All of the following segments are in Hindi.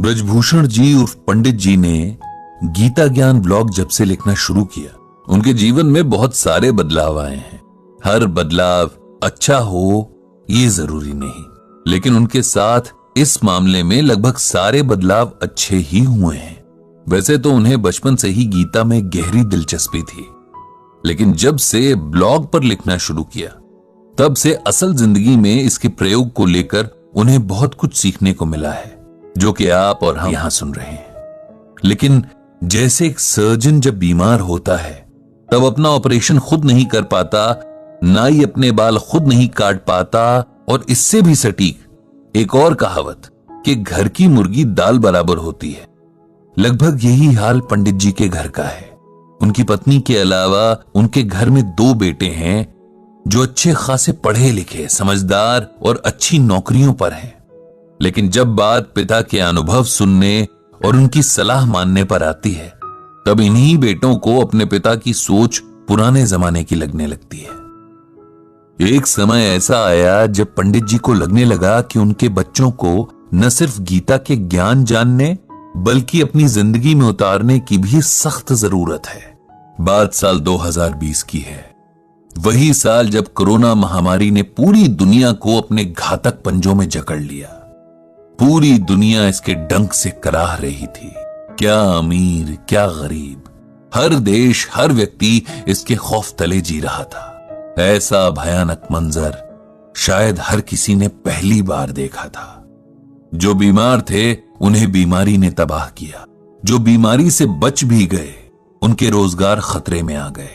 ब्रजभूषण जी उर्फ पंडित जी ने गीता ज्ञान ब्लॉग जब से लिखना शुरू किया, उनके जीवन में बहुत सारे बदलाव आए हैं। हर बदलाव अच्छा हो ये जरूरी नहीं, लेकिन उनके साथ इस मामले में लगभग सारे बदलाव अच्छे ही हुए हैं। वैसे तो उन्हें बचपन से ही गीता में गहरी दिलचस्पी थी, लेकिन जब से ब्लॉग पर लिखना शुरू किया तब से असल जिंदगी में इसके प्रयोग को लेकर उन्हें बहुत कुछ सीखने को मिला है, जो कि आप और हम यहां सुन रहे हैं। लेकिन जैसे एक सर्जन जब बीमार होता है तब अपना ऑपरेशन खुद नहीं कर पाता, नाई अपने बाल खुद नहीं काट पाता, और इससे भी सटीक एक और कहावत कि घर की मुर्गी दाल बराबर होती है, लगभग यही हाल पंडित जी के घर का है। उनकी पत्नी के अलावा उनके घर में 2 बेटे हैं जो अच्छे खासे पढ़े लिखे, समझदार और अच्छी नौकरियों पर हैं। लेकिन जब बात पिता के अनुभव सुनने और उनकी सलाह मानने पर आती है तब इन्हीं बेटों को अपने पिता की सोच पुराने जमाने की लगने लगती है। एक समय ऐसा आया जब पंडित जी को लगने लगा कि उनके बच्चों को न सिर्फ गीता के ज्ञान जानने बल्कि अपनी जिंदगी में उतारने की भी सख्त जरूरत है। बात साल 2020 की है, वही साल जब कोरोना महामारी ने पूरी दुनिया को अपने घातक पंजों में जकड़ लिया। पूरी दुनिया इसके डंक से कराह रही थी, क्या अमीर क्या गरीब, हर देश हर व्यक्ति इसके खौफ तले जी रहा था। ऐसा भयानक मंजर शायद हर किसी ने पहली बार देखा था। जो बीमार थे उन्हें बीमारी ने तबाह किया, जो बीमारी से बच भी गए उनके रोजगार खतरे में आ गए।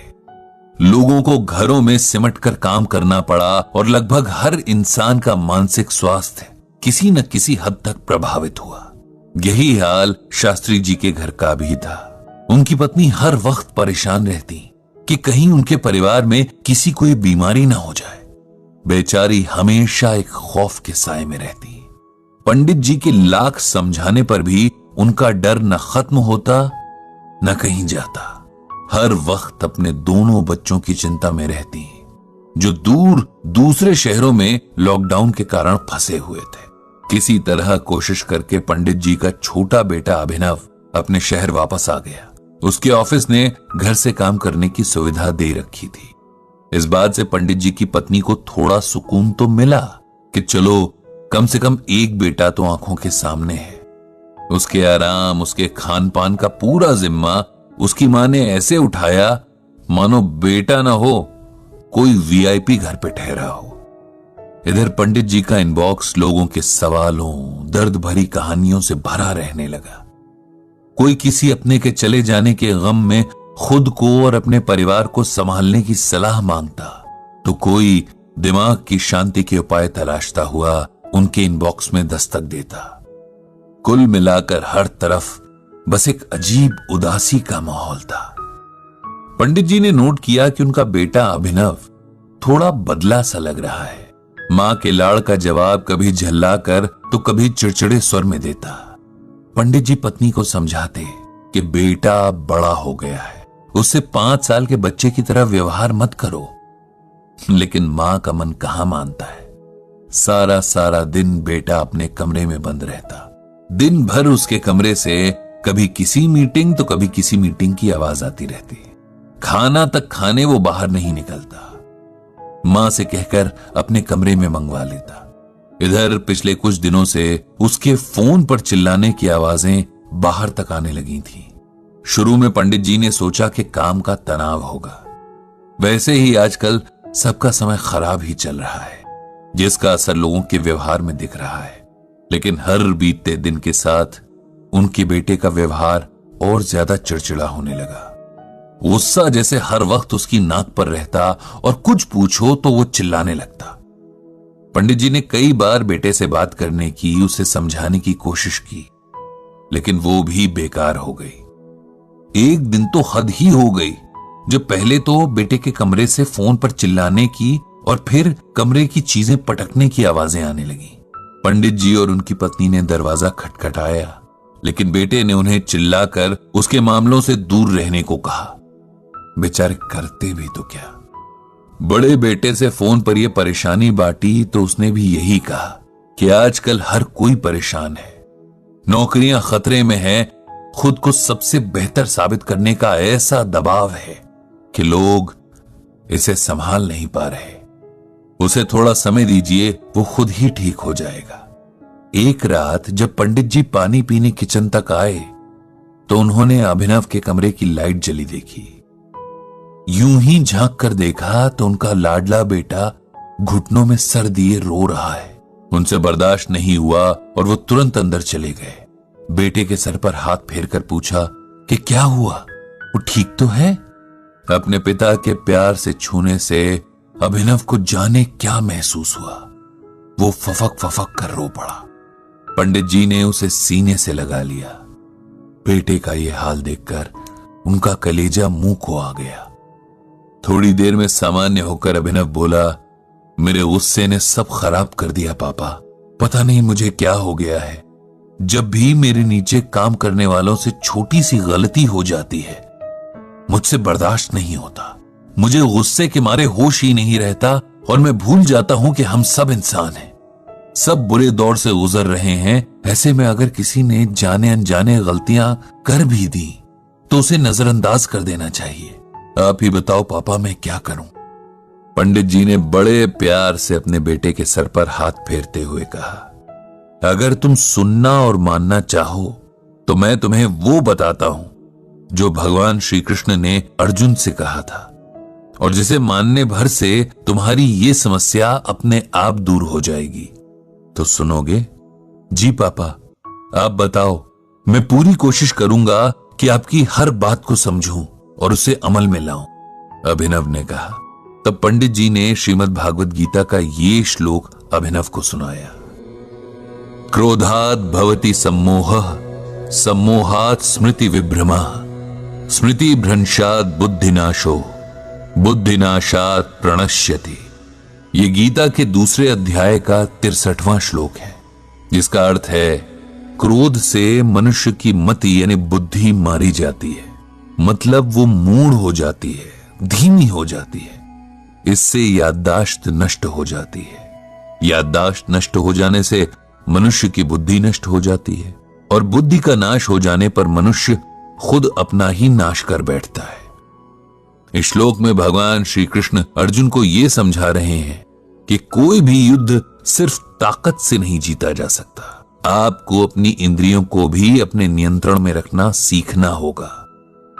लोगों को घरों में सिमट कर काम करना पड़ा और लगभग हर इंसान का मानसिक स्वास्थ्य किसी न किसी हद तक प्रभावित हुआ। यही हाल शास्त्री जी के घर का भी था। उनकी पत्नी हर वक्त परेशान रहती कि कहीं उनके परिवार में किसी को बीमारी ना हो जाए। बेचारी हमेशा एक खौफ के साए में रहती। पंडित जी के लाख समझाने पर भी उनका डर न खत्म होता न कहीं जाता। हर वक्त अपने दोनों बच्चों की चिंता में रहती, जो दूर दूसरे शहरों में लॉकडाउन के कारण फंसे हुए थे। किसी तरह कोशिश करके पंडित जी का छोटा बेटा अभिनव अपने शहर वापस आ गया। उसके ऑफिस ने घर से काम करने की सुविधा दे रखी थी। इस बात से पंडित जी की पत्नी को थोड़ा सुकून तो मिला कि चलो कम से कम एक बेटा तो आंखों के सामने है। उसके आराम, उसके खान पान का पूरा जिम्मा उसकी मां ने ऐसे उठाया मानो बेटा ना हो कोई वीआईपी घर पे ठहरा हो। इधर पंडित जी का इनबॉक्स लोगों के सवालों, दर्द भरी कहानियों से भरा रहने लगा। कोई किसी अपने के चले जाने के गम में खुद को और अपने परिवार को संभालने की सलाह मांगता, तो कोई दिमाग की शांति के उपाय तलाशता हुआ उनके इनबॉक्स में दस्तक देता। कुल मिलाकर हर तरफ बस एक अजीब उदासी का माहौल था। पंडित जी ने नोट किया कि उनका बेटा अभिनव थोड़ा बदला सा लग रहा है। मां के लाड़ का जवाब कभी झल्लाकर तो कभी चिड़चिड़े स्वर में देता। पंडित जी पत्नी को समझाते कि बेटा बड़ा हो गया है, उससे 5 साल के बच्चे की तरह व्यवहार मत करो। लेकिन मां का मन कहां मानता है। सारा सारा दिन बेटा अपने कमरे में बंद रहता। दिन भर उसके कमरे से कभी किसी मीटिंग तो कभी किसी मीटिंग की आवाज आती रहती। खाना तक खाने वो बाहर नहीं निकलता। मां से कहकर अपने कमरे में मंगवा लेता। इधर पिछले कुछ दिनों से उसके फोन पर चिल्लाने की आवाजें बाहर तक आने लगी थीं। शुरू में पंडित जी ने सोचा कि काम का तनाव होगा। वैसे ही आजकल सबका समय खराब ही चल रहा है, जिसका असर लोगों के व्यवहार में दिख रहा है। लेकिन हर बीतते दिन के साथ उनके बेटे का व्यवहार और ज्यादा चिड़चिड़ा होने लगा। गुस्सा जैसे हर वक्त उसकी नाक पर रहता और कुछ पूछो तो वो चिल्लाने लगता। पंडित जी ने कई बार बेटे से बात करने की, उसे समझाने की कोशिश की, लेकिन वो भी बेकार हो गई। एक दिन तो हद ही हो गई, जब पहले तो बेटे के कमरे से फोन पर चिल्लाने की और फिर कमरे की चीजें पटकने की आवाजें आने लगी। पंडित जी और उनकी पत्नी ने दरवाजा खटखटाया, लेकिन बेटे ने उन्हें चिल्लाकर उसके मामलों से दूर रहने को कहा। बेचारे करते भी तो क्या। बड़े बेटे से फोन पर यह परेशानी बांटी तो उसने भी यही कहा कि आजकल हर कोई परेशान है। नौकरियां खतरे में हैं, खुद को सबसे बेहतर साबित करने का ऐसा दबाव है कि लोग इसे संभाल नहीं पा रहे। उसे थोड़ा समय दीजिए, वो खुद ही ठीक हो जाएगा। एक रात जब पंडित जी पानी पीने किचन तक आए तो उन्होंने अभिनव के कमरे की लाइट जली देखी। यूं ही झांक कर देखा तो उनका लाडला बेटा घुटनों में सर दिए रो रहा है। उनसे बर्दाश्त नहीं हुआ और वो तुरंत अंदर चले गए। बेटे के सर पर हाथ फेरकर पूछा कि क्या हुआ, वो ठीक तो है? अपने पिता के प्यार से छूने से अभिनव को जाने क्या महसूस हुआ। वो फफक फफक कर रो पड़ा। पंडित जी ने उसे सीने से लगा लिया। बेटे का ये हाल देखकर उनका कलेजा मुंह को आ गया। थोड़ी देर में सामान्य होकर अभिनव बोला, मेरे गुस्से ने सब खराब कर दिया पापा। पता नहीं मुझे क्या हो गया है। जब भी मेरे नीचे काम करने वालों से छोटी सी गलती हो जाती है, मुझसे बर्दाश्त नहीं होता। मुझे गुस्से के मारे होश ही नहीं रहता और मैं भूल जाता हूं कि हम सब इंसान हैं, सब बुरे दौर से गुजर रहे हैं। ऐसे में अगर किसी ने जाने अनजाने गलतियां कर भी दी तो उसे नजरअंदाज कर देना चाहिए। आप ही बताओ पापा, मैं क्या करूं? पंडित जी ने बड़े प्यार से अपने बेटे के सर पर हाथ फेरते हुए कहा, अगर तुम सुनना और मानना चाहो तो मैं तुम्हें वो बताता हूं जो भगवान श्री कृष्ण ने अर्जुन से कहा था, और जिसे मानने भर से तुम्हारी ये समस्या अपने आप दूर हो जाएगी। तो सुनोगे? जी पापा, आप बताओ। मैं पूरी कोशिश करूंगा कि आपकी हर बात को समझूं और उसे अमल में लाऊं, अभिनव ने कहा। तब पंडित जी ने श्रीमद् भागवत गीता का ये श्लोक अभिनव को सुनाया। क्रोधात् भवति सम्मोहः, सम्मोहात् स्मृति विभ्रमः, स्मृति भ्रंशात् बुद्धिनाशो, बुद्धिनाशात् प्रणश्यति। ये गीता के दूसरे अध्याय का 63वां श्लोक है, जिसका अर्थ है क्रोध से मनुष्य की मति यानी बुद्धि मारी जाती है। मतलब वो मूढ़ हो जाती है, धीमी हो जाती है। इससे याददाश्त नष्ट हो जाती है। याददाश्त नष्ट हो जाने से मनुष्य की बुद्धि नष्ट हो जाती है, और बुद्धि का नाश हो जाने पर मनुष्य खुद अपना ही नाश कर बैठता है। इस श्लोक में भगवान श्री कृष्ण अर्जुन को यह समझा रहे हैं कि कोई भी युद्ध सिर्फ ताकत से नहीं जीता जा सकता। आपको अपनी इंद्रियों को भी अपने नियंत्रण में रखना सीखना होगा,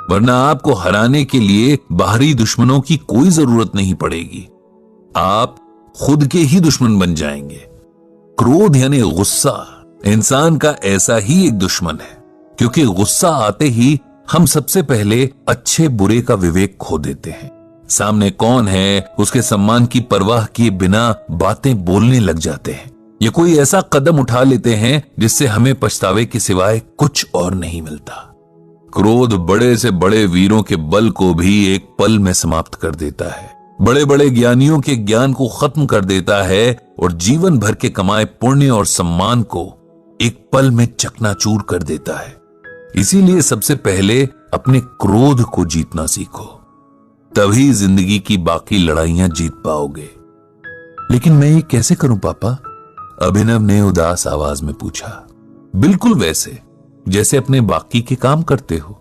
वरना आपको हराने के लिए बाहरी दुश्मनों की कोई जरूरत नहीं पड़ेगी। आप खुद के ही दुश्मन बन जाएंगे। क्रोध यानी गुस्सा इंसान का ऐसा ही एक दुश्मन है, क्योंकि गुस्सा आते ही हम सबसे पहले अच्छे बुरे का विवेक खो देते हैं। सामने कौन है उसके सम्मान की परवाह किए बिना बातें बोलने लग जाते हैं, या कोई ऐसा कदम उठा लेते हैं जिससे हमें पछतावे के सिवाय कुछ और नहीं मिलता। क्रोध बड़े से बड़े वीरों के बल को भी एक पल में समाप्त कर देता है, बड़े बड़े ज्ञानियों के ज्ञान को खत्म कर देता है, और जीवन भर के कमाए पुण्य और सम्मान को एक पल में चकनाचूर कर देता है। इसीलिए सबसे पहले अपने क्रोध को जीतना सीखो, तभी जिंदगी की बाकी लड़ाइयां जीत पाओगे। लेकिन मैं ये कैसे करूं पापा? अभिनव ने उदास आवाज में पूछा। बिल्कुल वैसे जैसे अपने बाकी के काम करते हो,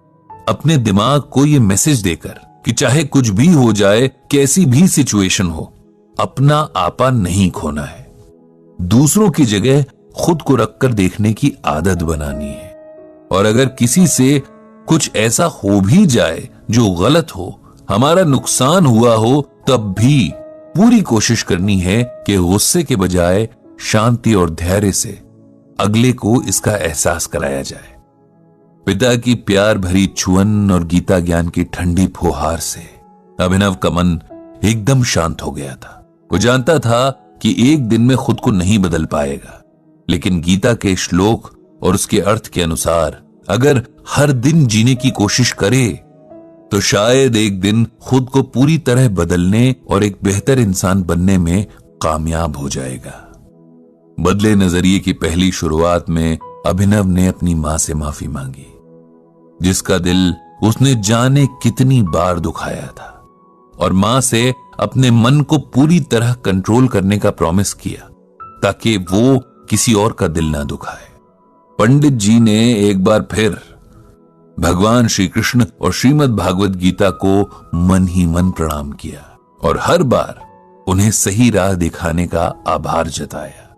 अपने दिमाग को ये मैसेज देकर कि चाहे कुछ भी हो जाए, कैसी भी सिचुएशन हो, अपना आपा नहीं खोना है। दूसरों की जगह खुद को रखकर देखने की आदत बनानी है, और अगर किसी से कुछ ऐसा हो भी जाए जो गलत हो, हमारा नुकसान हुआ हो, तब भी पूरी कोशिश करनी है कि गुस्से के बजाय शांति और धैर्य से अगले को इसका एहसास कराया जाए। पिता की प्यार भरी छुअन और गीता ज्ञान की ठंडी फुहार से अभिनव का मन एकदम शांत हो गया था। वो जानता था कि एक दिन में खुद को नहीं बदल पाएगा, लेकिन गीता के श्लोक और उसके अर्थ के अनुसार अगर हर दिन जीने की कोशिश करे तो शायद एक दिन खुद को पूरी तरह बदलने और एक बेहतर इंसान बनने में कामयाब हो जाएगा। बदले नजरिए की पहली शुरुआत में अभिनव ने अपनी मां से माफी मांगी, जिसका दिल उसने जाने कितनी बार दुखाया था, और मां से अपने मन को पूरी तरह कंट्रोल करने का प्रॉमिस किया ताकि वो किसी और का दिल ना दुखाए। पंडित जी ने एक बार फिर भगवान श्री कृष्ण और श्रीमद् भागवत गीता को मन ही मन प्रणाम किया और हर बार उन्हें सही राह दिखाने का आभार जताया।